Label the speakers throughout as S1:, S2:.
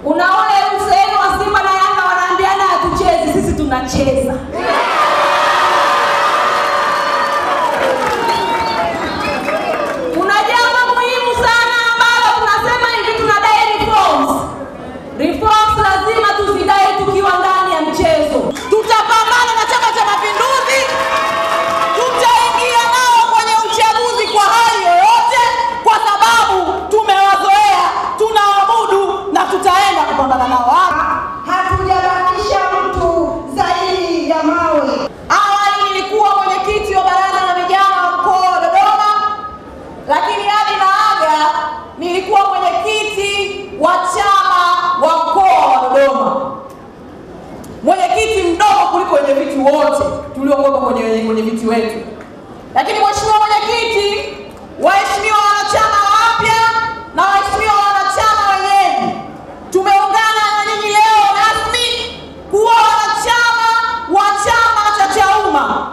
S1: Unaona Hussein wa Simba na Yanga wanaambiana hatuchezi, sisi tunacheza. Kuna jambo muhimu sana ambalo tunasema hivi, tunadai reforms. Reforms lazima tuzidai tukiwa ndani ya mchezo. Tutapambana na Chama cha Mapinduzi, tutaingia nao kwenye uchaguzi kwa hali yoyote, kwa sababu tumewazoea, tunaabudu na tutaenda kupambana nao.
S2: Hatujabakisha mtu zaidi ya mawe.
S1: Awali nilikuwa mwenyekiti wa baraza la vijana wa mkoa wa Dodoma, lakini hadi naaga nilikuwa mwenyekiti wa chama wa mkoa wa Dodoma. Mwenyekiti mdogo kuliko wenye viti wote tuliokuwa kwenye viti wetu. Lakini mheshimiwa mwenyekiti, waheshimiwa wanachama wapya na waheshimiwa wanachama wenyeji, tumeungana na nyinyi leo rasmi kuwa wanachama wa chama cha Chauma.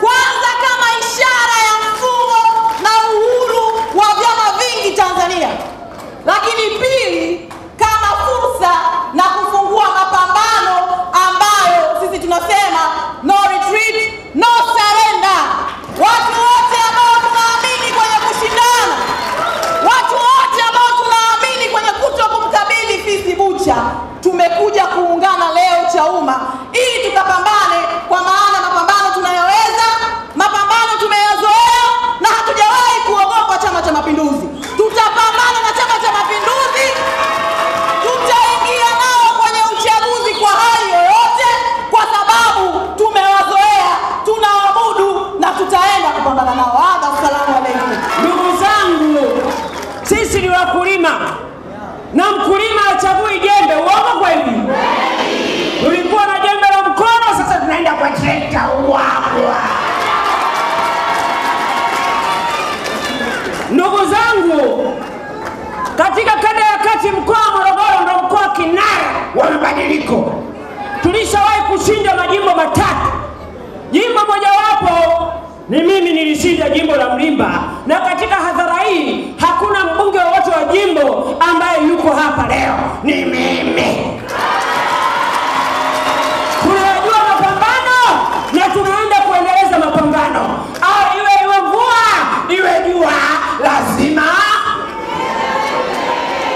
S1: Kwanza kama ishara ya mfumo na uhuru wa vyama vingi Tanzania, lakini pili kama fursa na kufungua mapambano ambayo sisi tunasema no retreat, no surrender. Watu wote ambao tunaamini kwenye kushindana, watu wote ambao tunaamini kwenye kutokumkabidhi fisi bucha, tumekuja kuungana leo Chauma ili tukapambane, kwa maana mapambano tunayoweza, mapambano tumeyazoea na hatujawahi kuogopa Chama cha Mapinduzi. Tutapambana na Chama cha Mapinduzi, tutaingia nao kwenye uchaguzi kwa hali yoyote, kwa sababu tumewazoea, tunaabudu na tutaenda kupambana nao. Asalamu alaykum.
S3: Ndugu zangu, sisi ni wakulima na mkulima hachagui jembe. Uongo kweli? Tulikuwa na jembe la mkono, sasa tunaenda kwa trekta. Ndugu zangu, katika kanda ya kati mkoa wa Morogoro ndio mkoa kinara wa mabadiliko. Tulishawahi kushinda majimbo matatu. Jimbo mojawapo ni mimi nilishinda jimbo la Mlimba, na katika hadhara hii hakuna mbunge wowote wa jimbo ambaye yuko hapa leo, ni mimi. Tunajua mapambano na tunaenda kuendeleza mapambano. Au iwe mvua, iwe jua, lazima.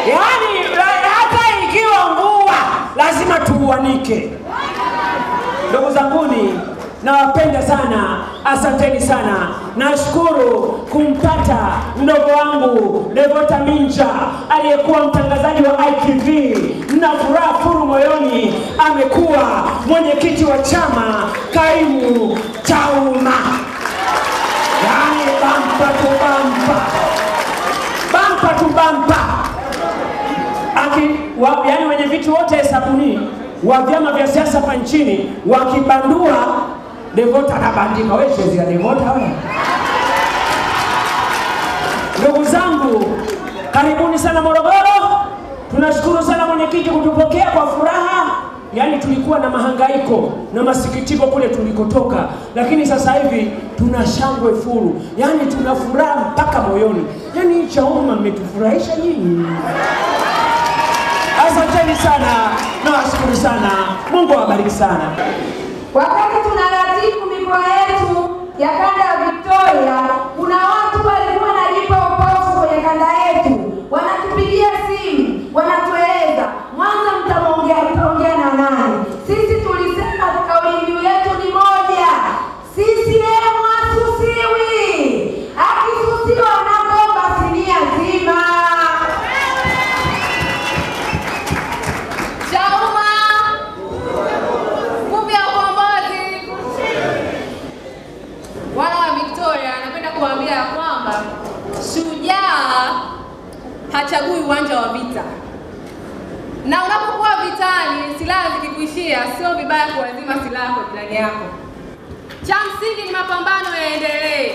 S3: Yaani hata ikiwa mvua, lazima tuuanike. Ndugu zanguni, nawapenda sana, asanteni sana. Nashukuru kumpata mdogo wangu Devota Minja aliyekuwa mtangazaji wa ITV. Na furaha furu moyoni, amekuwa mwenyekiti wa chama kaimu Chauma. Yaani bampa tu bampa, bampa tu bampa. Yaani wenye vitu wote hesabuni wa vyama vya siasa hapa nchini wakibandua, Devota anabandika. Wewe chezi ya Devota wewe. Ndugu zangu, karibuni sana Morogoro. Tunashukuru sana mwenyekiti kutupokea kwa furaha. Yaani tulikuwa na mahangaiko na masikitiko kule tulikotoka, lakini sasa hivi tuna shangwe furu. Yaani tuna furaha mpaka moyoni. Yaani Chauma mmetufurahisha nyinyi. Asanteni sana, nawashukuru sana. Mungu awabariki sana.
S2: Wakati tunaratibu mikoa yetu ya kanda ya Victoria, kuna watu walikuwa wanajipa upofu kwenye kanda yetu, wanatupigia simu, wanatueleza Mwanza mtaongea na nani? Sisi tulisema kauli mbiu yetu ni moja, CCM hasusiwi. Akisusiwa unaomba sinia zima.
S1: Chauma, nguvu ya ukombozi. Wana wa Victoria, napenda kuambia kwamba shujaa hachagui uwanja wa vita. Na unapokuwa vitani, silaha zikikuishia, sio vibaya kuazima silaha kwa jirani yako. Cha msingi ni mapambano yaendelee.